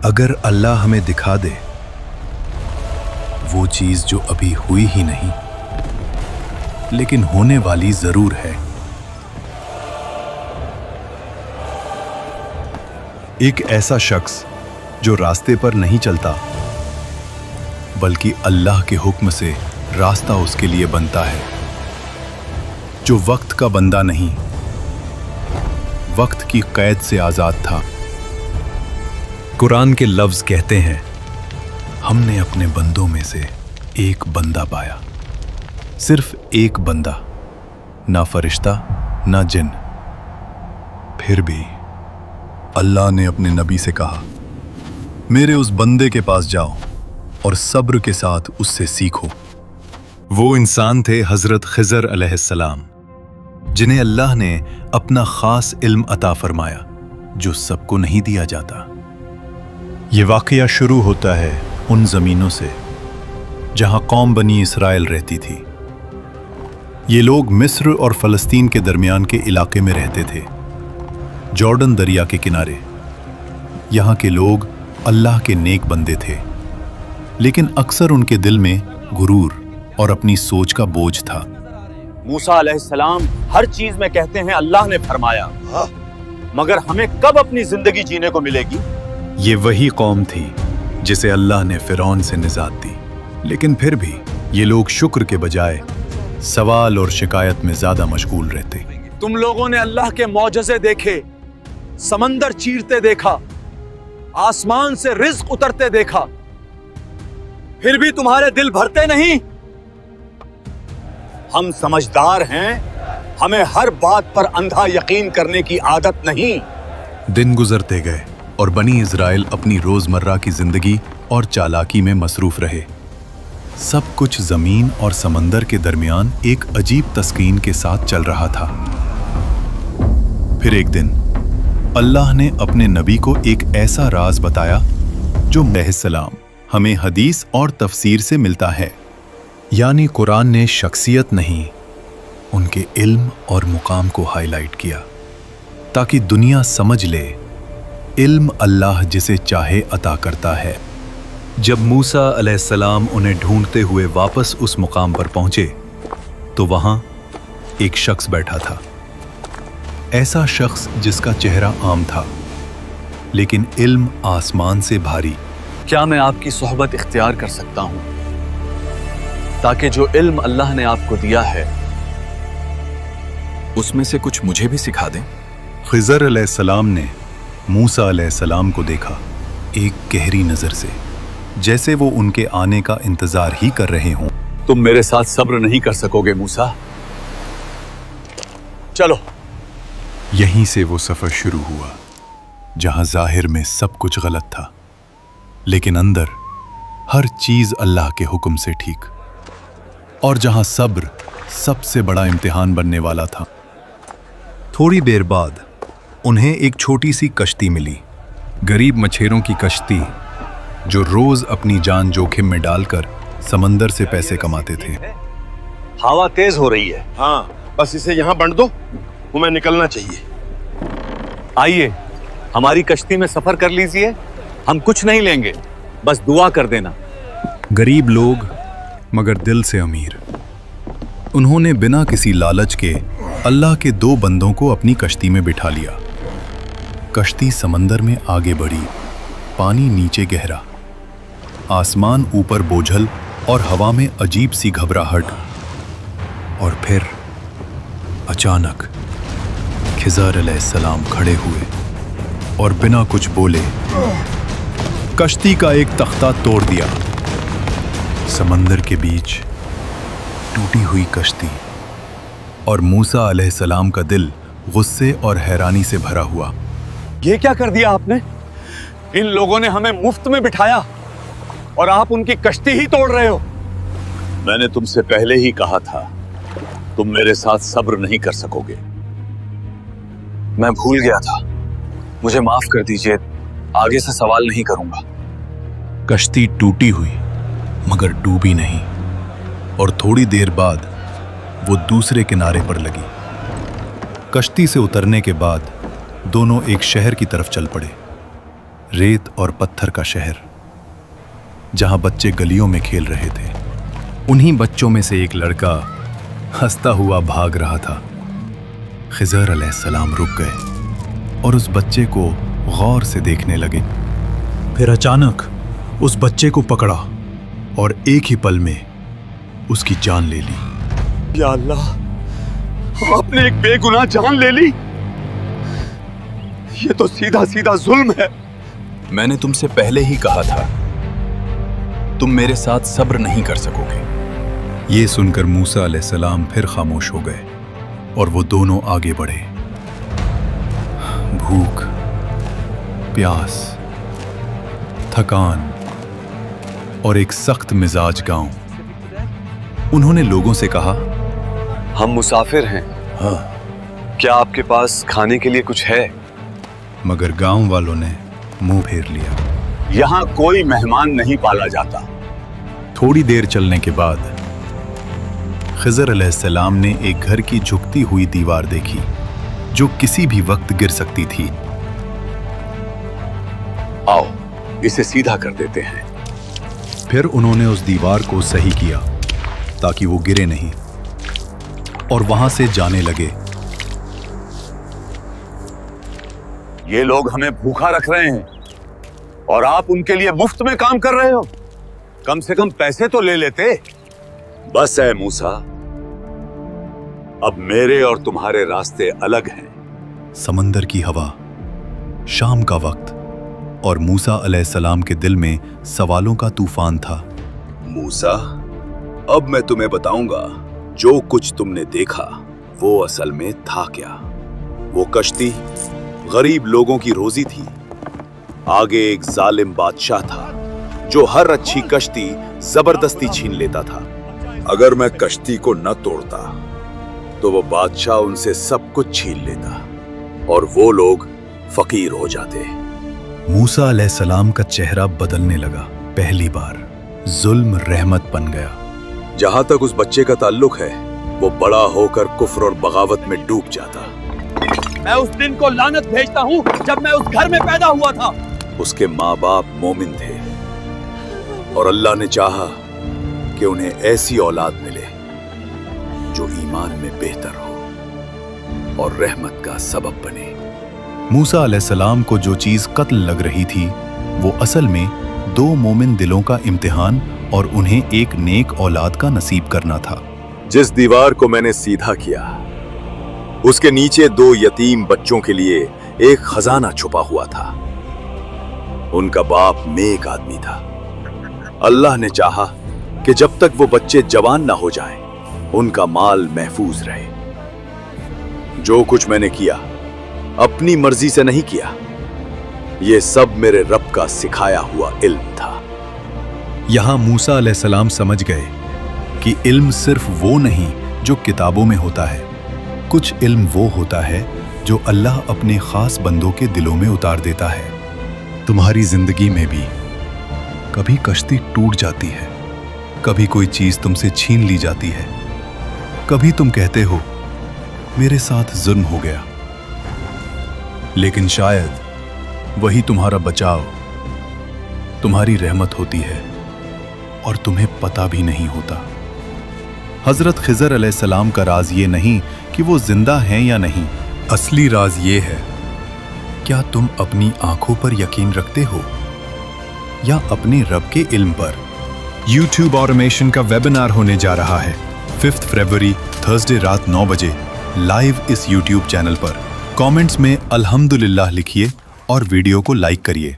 अगर अल्लाह हमें दिखा दे वो चीज जो अभी हुई ही नहीं लेकिन होने वाली जरूर है। एक ऐसा शख्स जो रास्ते पर नहीं चलता बल्कि अल्लाह के हुक्म से रास्ता उसके लिए बनता है, जो वक्त का बंदा नहीं वक्त की कैद से आजाद था। कुरान के लफ्ज कहते हैं, हमने अपने बंदों में से एक बंदा पाया, सिर्फ एक बंदा, ना फरिश्ता ना जिन। फिर भी अल्लाह ने अपने नबी से कहा, मेरे उस बंदे के पास जाओ और सब्र के साथ उससे सीखो। वो इंसान थे हजरत खिजर अलैहिस्सलाम, जिन्हें अल्लाह ने अपना खास इल्म अता फरमाया जो सबको नहीं दिया जाता। ये वाकया शुरू होता है उन ज़मीनों से जहां कौम बनी इसराइल रहती थी। ये लोग मिस्र और फ़लस्तीन के दरमियान के इलाके में रहते थे, जॉर्डन दरिया के किनारे। यहाँ के लोग अल्लाह के नेक बंदे थे, लेकिन अक्सर उनके दिल में गुरूर और अपनी सोच का बोझ था। मूसा अलैहिस्सलाम हर चीज में कहते हैं अल्लाह ने फरमाया, मगर हमें कब अपनी जिंदगी जीने को मिलेगी? ये वही कौम थी जिसे अल्लाह ने फिरौन से निजात दी, लेकिन फिर भी ये लोग शुक्र के बजाय सवाल और शिकायत में ज्यादा मशगूल रहते। तुम लोगों ने अल्लाह के मौजज़े देखे, समंदर चीरते देखा, आसमान से रिज्क उतरते देखा, फिर भी तुम्हारे दिल भरते नहीं। हम समझदार हैं, हमें हर बात पर अंधा यकीन करने की आदत नहीं। दिन गुजरते गए और बनी इज़राइल अपनी रोजमर्रा की जिंदगी और चालाकी में मसरूफ रहे। सब कुछ जमीन और समंदर के दरमियान एक अजीब तस्कीन के साथ चल रहा था। फिर एक दिन अल्लाह ने अपने नबी को एक ऐसा राज बताया जो अलैहिस्सलाम हमें हदीस और तफसीर से मिलता है। यानी कुरान ने शख्सियत नहीं, उनके इल्म और मुकाम को हाईलाइट किया ताकि दुनिया समझ ले इल्म अल्लाह जिसे चाहे अता करता है। जब मूसा अलैहिस्सलाम उन्हें ढूंढते हुए वापस उस मुकाम पर पहुंचे तो वहां एक शख्स बैठा था। ऐसा शख्स जिसका चेहरा आम था लेकिन इल्म आसमान से भारी। क्या मैं आपकी सोहबत इख्तियार कर सकता हूं ताकि जो इल्म अल्लाह ने आपको दिया है उसमें से कुछ मुझे भी सिखा दें? खिजर अलैहिस्सलाम ने मूसा अलैहिस्सलाम को देखा एक गहरी नजर से, जैसे वो उनके आने का इंतजार ही कर रहे हों। तुम मेरे साथ सब्र नहीं कर सकोगे मूसा, चलो। यहीं से वो सफर शुरू हुआ जहां जाहिर में सब कुछ गलत था लेकिन अंदर हर चीज अल्लाह के हुक्म से ठीक, और जहां सब्र सबसे बड़ा इम्तिहान बनने वाला था। थोड़ी देर बाद उन्हें एक छोटी सी कश्ती मिली, गरीब मछेरों की कश्ती जो रोज अपनी जान जोखिम में डालकर समंदर से पैसे कमाते थे। हवा तेज हो रही है। हाँ, बस इसे यहाँ बंद दो, हमें निकलना चाहिए। आइए हमारी कश्ती में सफर कर लीजिए, हम कुछ नहीं लेंगे, बस दुआ कर देना। गरीब लोग मगर दिल से अमीर। उन्होंने बिना किसी लालच के अल्लाह के दो बंदों को अपनी कश्ती में बिठा लिया। कश्ती समंदर में आगे बढ़ी, पानी नीचे गहरा, आसमान ऊपर बोझल और हवा में अजीब सी घबराहट। और फिर अचानक खिज़र अलैहिस्सलाम खड़े हुए और बिना कुछ बोले कश्ती का एक तख्ता तोड़ दिया। समंदर के बीच टूटी हुई कश्ती, और मूसा अलैहिस्सलाम का दिल गुस्से और हैरानी से भरा हुआ। ये क्या कर दिया आपने? इन लोगों ने हमें मुफ्त में बिठाया और आप उनकी कश्ती ही तोड़ रहे हो। मैंने तुमसे पहले ही कहा था, तुम मेरे साथ सब्र नहीं कर सकोगे। मैं भूल गया था, मुझे माफ कर दीजिए, आगे से सवाल नहीं करूंगा। कश्ती टूटी हुई मगर डूबी नहीं, और थोड़ी देर बाद वो दूसरे किनारे पर लगी। कश्ती से उतरने के बाद दोनों एक शहर की तरफ चल पड़े। रेत और पत्थर का शहर, जहां बच्चे गलियों में खेल रहे थे। उन्हीं बच्चों में से एक लड़का हंसता हुआ भाग रहा था। खिज़र अलैहिस्सलाम रुक गए और उस बच्चे को गौर से देखने लगे। फिर अचानक उस बच्चे को पकड़ा और एक ही पल में उसकी जान ले ली। या अल्लाह, आपने एक बेगुनाह जान ले ली। ये तो सीधा सीधा जुल्म है। मैंने तुमसे पहले ही कहा था, तुम मेरे साथ सब्र नहीं कर सकोगे। ये सुनकर मूसा अलैहिस्सलाम फिर खामोश हो गए और वो दोनों आगे बढ़े। भूख, प्यास, थकान और एक सख्त मिजाज गांव। उन्होंने लोगों से कहा, हम मुसाफिर हैं। हाँ, क्या आपके पास खाने के लिए कुछ है? मगर गांव वालों ने मुंह फेर लिया। यहाँ कोई मेहमान नहीं पाला जाता। थोड़ी देर चलने के बाद खिज़र अलैहिस्सलाम ने एक घर की झुकती हुई दीवार देखी जो किसी भी वक्त गिर सकती थी। आओ, इसे सीधा कर देते हैं। फिर उन्होंने उस दीवार को सही किया ताकि वो गिरे नहीं और वहां से जाने लगे। ये लोग हमें भूखा रख रहे हैं और आप उनके लिए मुफ्त में काम कर रहे हो। कम से कम पैसे तो ले लेते। बस है मूसा, अब मेरे और तुम्हारे रास्ते अलग हैं। समंदर की हवा, शाम का वक्त और मूसा अलैहिस्सलाम के दिल में सवालों का तूफान था। मूसा, अब मैं तुम्हें बताऊंगा जो कुछ तुमने देखा वो असल में था क्या। वो कश्ती गरीब लोगों की रोजी थी। आगे एक जालिम बादशाह था जो हर अच्छी कश्ती जबरदस्ती छीन लेता था। अगर मैं कश्ती को न तोड़ता तो वो बादशाह उनसे सब कुछ छीन लेता और वो लोग फकीर हो जाते। मूसा अलैहिस्सलाम का चेहरा बदलने लगा। पहली बार जुल्म रहमत बन गया। जहां तक उस बच्चे का ताल्लुक है, वो बड़ा होकर कुफ्र और बगावत में डूब जाता। मैं उस दिन को लानत भेजता हूँ जब मैं उस घर में पैदा हुआ था। उसके माँ बाप मोमिन थे और अल्लाह ने चाहा कि उन्हें ऐसी औलाद मिले जो ईमान में बेहतर हो और रहमत का सबब बने। मूसा अलैहिस्सलाम को जो चीज कत्ल लग रही थी वो असल में दो मोमिन दिलों का इम्तिहान और उन्हें एक नेक औलाद का नसीब करना था। जिस दीवार को मैंने सीधा किया उसके नीचे दो यतीम बच्चों के लिए एक खजाना छुपा हुआ था। उनका बाप नेक आदमी था। अल्लाह ने चाहा कि जब तक वो बच्चे जवान ना हो जाएं, उनका माल महफूज रहे। जो कुछ मैंने किया अपनी मर्जी से नहीं किया, ये सब मेरे रब का सिखाया हुआ इल्म था। यहां मूसा अलैहिस्सलाम समझ गए कि इल्म सिर्फ वो नहीं जो किताबों में होता है। कुछ इल्म वो होता है जो अल्लाह अपने खास बंदों के दिलों में उतार देता है। तुम्हारी जिंदगी में भी कभी कश्ती टूट जाती है, कभी कोई चीज तुमसे छीन ली जाती है, कभी तुम कहते हो मेरे साथ जुल्म हो गया, लेकिन शायद वही तुम्हारा बचाव, तुम्हारी रहमत होती है और तुम्हें पता भी नहीं होता। हजरत खिज़र अलैहिस्सलाम का राज ये नहीं कि वो जिंदा हैं या नहीं, असली राज ये है, क्या तुम अपनी आंखों पर यकीन रखते हो या अपने रब के इल्म पर। YouTube ऑटोमेशन का वेबिनार होने जा रहा है 5 फरवरी थर्सडे रात 9 बजे लाइव इस YouTube चैनल पर। कमेंट्स में अल्हम्दुलिल्लाह लिखिए और वीडियो को लाइक करिए।